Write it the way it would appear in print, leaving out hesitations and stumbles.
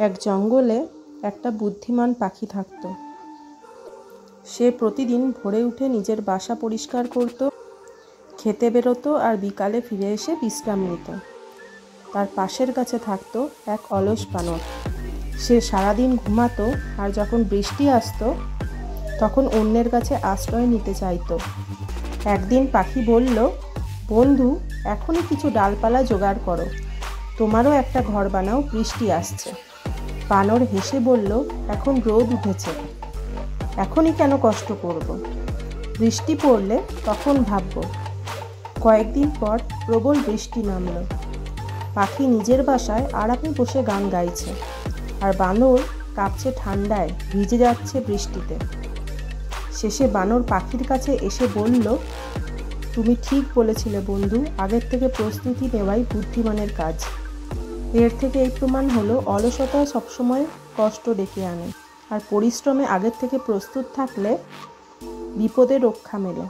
এক জঙ্গলে একটা বুদ্ধিমান পাখি থাকত। সে প্রতিদিন ভোরে উঠে নিজের বাসা পরিষ্কার করত, খেতে বেরোতো আর বিকালে ফিরে এসে বিশ্রাম নিত। তার পাশের গাছে থাকতো এক অলস বানর। সে সারাদিন ঘুমাতো আর যখন বৃষ্টি আসতো তখন অন্যের কাছে আশ্রয় নিতে চাইতো। একদিন পাখি বলল, বন্ধু, এখনই কিছু ডালপালা জোগাড় করো, তোমারও একটা ঘর বানাও, বৃষ্টি আসছে। বানর হেসে বলল, এখন রোদ উঠেছে, এখনই কেন কষ্ট করব? বৃষ্টি পড়লে তখন ভাববো। কয়েকদিন পর প্রবল বৃষ্টি নামল। পাখি নিজের বাসায় আরামে বসে গান গাইছে, আর বানর কাঁপছে ঠান্ডায়, ভিজে যাচ্ছে বৃষ্টিতে। শেষে বানর পাখির কাছে এসে বলল, তুমি ঠিক বলেছিলে বন্ধু, আগের থেকে প্রস্তুতি নেওয়াই বুদ্ধিমানের কাজ। এর থেকে এই প্রমাণ হলো, অলসতা সবসময় কষ্ট ডেকে আনে, আর পরিশ্রমে আগের থেকে প্রস্তুত থাকলে বিপদে রক্ষা মেলে।